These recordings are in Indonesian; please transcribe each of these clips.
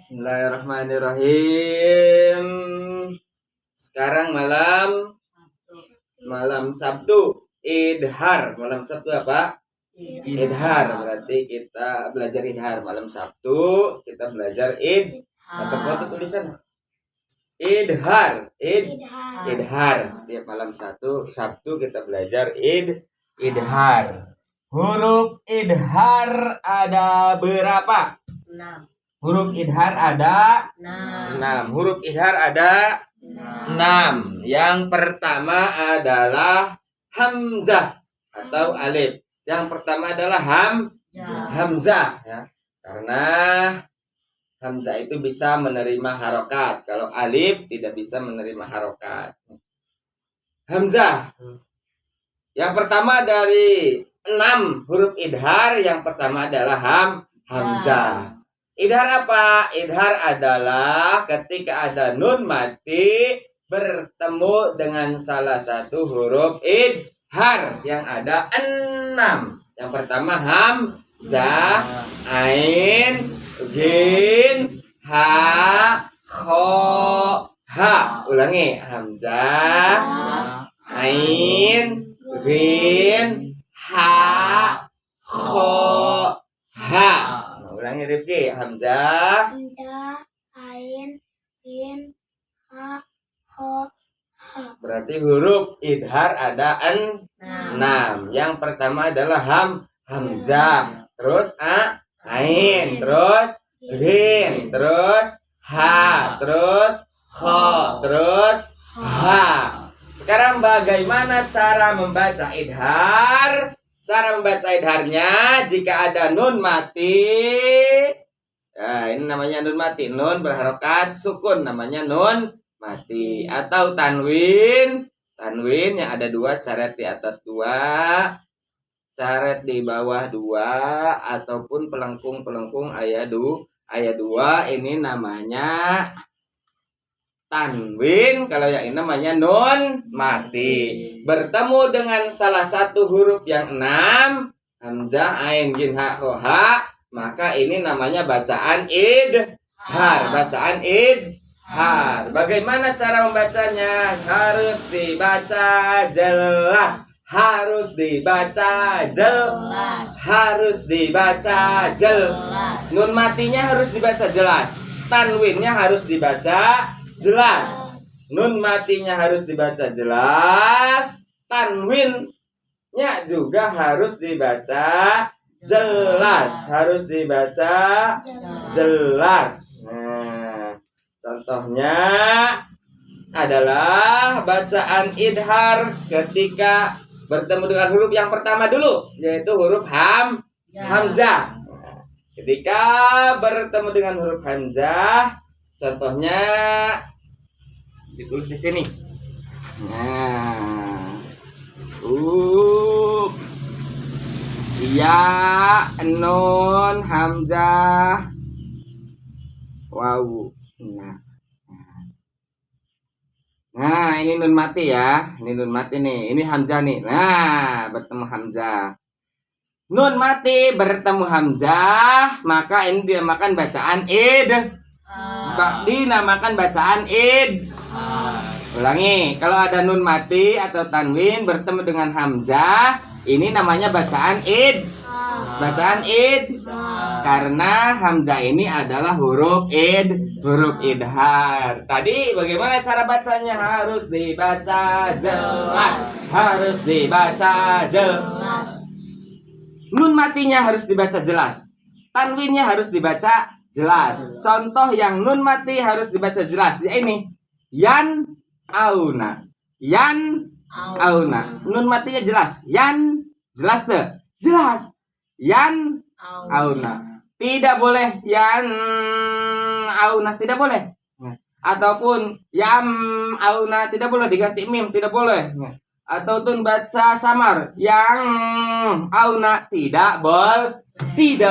Bismillahirrahmanirrahim. Sekarang malam Sabtu, Idhar. Malam Sabtu apa? Idhar. Berarti kita belajar Idhar. Malam Sabtu kita belajar atau foto tulisan Idhar. Idhar. Setiap malam Sabtu kita belajar Idhar. Huruf Idhar ada berapa? 6. Huruf Idhar ada 6. Huruf Idhar ada 6. Yang pertama adalah hamzah atau alif. Yang pertama adalah hamzah ya. Karena hamzah itu bisa menerima harokat. Kalau alif tidak bisa menerima harokat. Hamzah. Yang pertama dari 6 huruf idhar, yang pertama adalah hamzah. Idhar apa? Idhar adalah ketika ada nun mati bertemu dengan salah satu huruf idhar yang ada 6. Yang pertama hamzah, ain, ghin, ha, kho, ha. Ulangi, hamzah, ain, ghin, ha, kho, ha. Ulangi Rifki, hamzah, ain, ghin, ha, kho, ha. Berarti huruf idhar ada 6. Yang pertama adalah hamzah, terus ain, terus ghin, terus ha, terus kho, terus ha. Sekarang bagaimana cara membaca idhar? Cara membaca idharnya jika ada nun mati. Nah, ini namanya nun mati. Nun berharokat sukun namanya nun mati. Atau tanwin. Tanwin yang ada 2, caret di atas 2, caret di bawah 2, ataupun pelengkung ayat 2. Ini namanya tanwin. Kalau yang ini namanya nun mati. Bertemu dengan salah satu huruf yang 6, hamzah, ain, ghin, ha, kho, ha, maka ini namanya bacaan idhar. Bacaan idhar. Bagaimana cara membacanya? Harus dibaca jelas. Harus dibaca jelas. Harus dibaca jelas. Nun matinya harus dibaca jelas. Tanwinnya harus dibaca jelas. Nun matinya harus dibaca jelas, tanwinnya juga harus dibaca jelas, harus dibaca jelas. Nah, contohnya adalah bacaan idhar ketika bertemu dengan huruf yang pertama dulu, yaitu huruf hamzah. Nah, ketika bertemu dengan huruf hamzah, contohnya ditulis di sini. Nah, ya, nun, hamzah, wawu. Nah, ini nun mati ya. Ini nun mati nih. Ini hamzah nih. Nah, bertemu hamzah. Nun mati bertemu hamzah, maka ini dinamakan bacaan dinamakan bacaan Ulangi, kalau ada nun mati atau tanwin bertemu dengan hamzah, ini namanya bacaan bacaan karena hamzah ini adalah huruf idhar. Tadi bagaimana cara bacanya? Harus dibaca jelas. Harus dibaca jelas. Nun matinya harus dibaca jelas. Tanwinnya harus dibaca jelas. Contoh yang nun mati harus dibaca jelas, ya ini. Yan auna. Yan auna. Nun matinya jelas. Yan, jelas tuh. Jelas. Yan auna. Tidak boleh yan auna, tidak boleh. Ataupun yam auna, tidak boleh diganti mim, tidak boleh. Ataupun baca samar, yang auna, tidak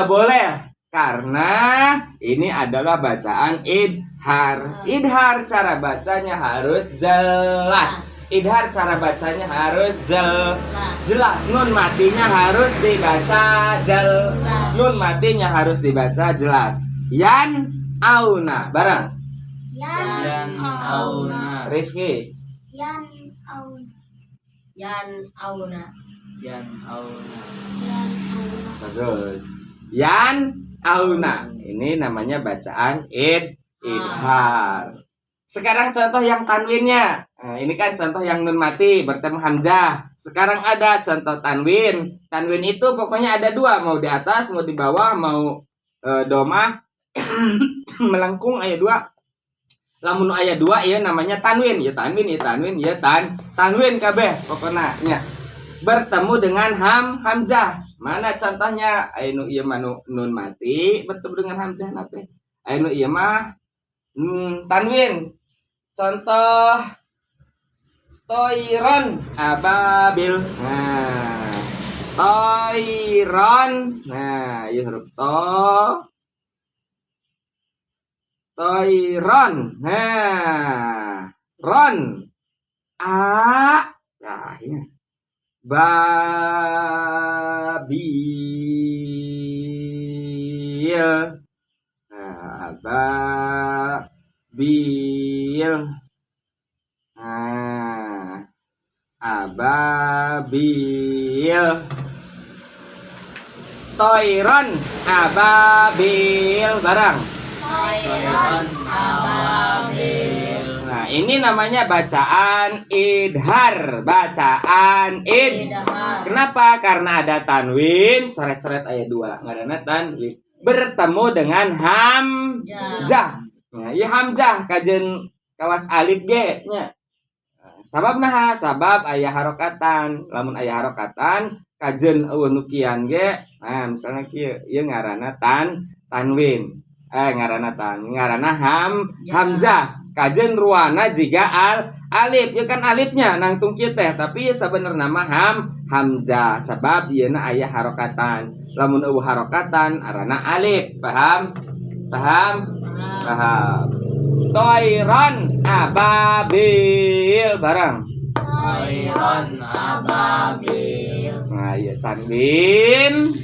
boleh. Karena ini adalah bacaan idhar. Idhar cara bacanya harus jelas. Idhar cara bacanya harus jelas. Nun matinya harus dibaca jelas. Nun matinya harus dibaca jelas. Yan auna bareng. Yan auna. Rifki. Yan auna. Yan auna. Yan auna. Bagus. Yan auna. Ini namanya bacaan idhar. Sekarang contoh yang tanwinnya. Nah, ini kan contoh yang nun mati bertemu hamzah. Sekarang ada contoh tanwin. Tanwin itu pokoknya ada dua, mau di atas, mau di bawah, mau domah, melengkung ayat dua. Lamun ayat dua ya namanya tanwin. Ya tanwin, ya tanwin, ya tanwin kabeh pokoknya. Bertemu dengan hamzah. Mana contohnya? Ainu ieu mah nun mati bertemu dengan hamzah nate. Ainu ieu mah tanwin. Contoh toiron ababil. Nah, toiron. Nah, ieu huruf to. Toiron. Nah, ron. A. Nah, ini. Babil. Nah, babil. Nah, ababil. Toiron ababil barang. Toiron ababil. Nah, ini namanya bacaan idhar. Bacaan Idhar. Kenapa? Karena ada tanwin, coret-coret ayat 2. Ngarana tanwin. Bertemu dengan hamzah. Nah, ieu hamzah kajen kawas alif ge nya. Sabab naha? Sabab aya harokatan. Lamun aya harokatan kajen eueuh nukian ge. Nah, misalnya kieu, ieu ngaranna tanwin. Ngaranna hamzah. Kajen ruana jiga alif. Ya kan alifnya nangtung kieu teh, tapi sabenerna mah hamzah. Sabab ieuna aya harokatan. Lamun eueuh harokatan arana alif. Paham? Toiron ababil barang. Toiron ababil. Nah, ya tanwin.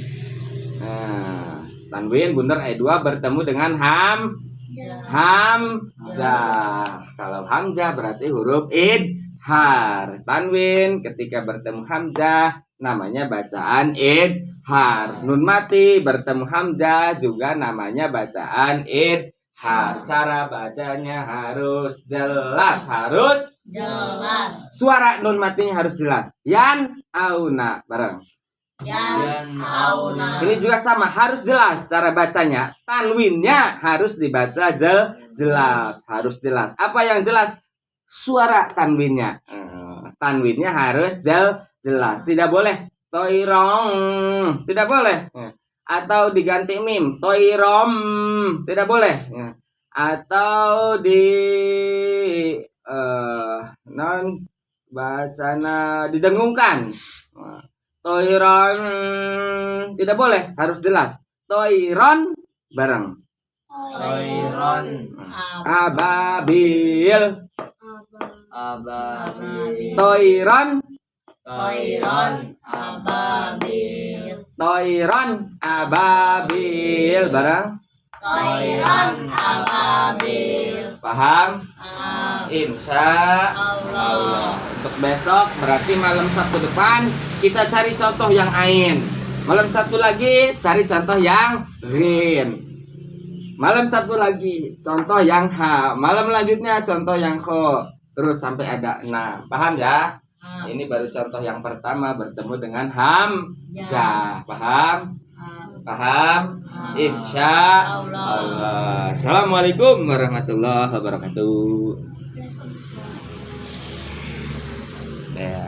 Nah, tanwin bener ayat 2 bertemu dengan hamzah. Kalau hamzah berarti huruf idhar. Tanwin ketika bertemu hamzah namanya bacaan idhar. Nun mati bertemu hamzah juga namanya bacaan idhar. Cara bacanya harus jelas, Jelas. suara nun matinya harus jelas. Yan auna bareng. Yan auna. Ini juga sama, harus jelas cara bacanya. Tanwinnya harus dibaca jelas, harus jelas. Apa yang jelas? Suara tanwinnya. Tanwinnya harus jelas. Tidak boleh toirong, tidak boleh. Atau diganti mim, toirom, tidak boleh. Atau non bahasana didengungkan. Toiron tidak boleh, harus jelas. Toiron bareng. Toiron Ababil. ababil. Toiron. Toiron ababil. Toiron ababil bareng. Toiron ababil. Paham? Ah, Insya Allah. Untuk besok berarti malam Sabtu depan kita cari contoh yang ain. Malam Sabtu lagi cari contoh yang rin. Malam Sabtu lagi contoh yang ha. Malam lanjutnya contoh yang kho. Terus sampai ada 6. Paham ya? Ah, Ini baru contoh yang pertama bertemu dengan hamzah. Paham? Paham? Insya Allah. Assalamualaikum warahmatullahi wabarakatuh. Ya.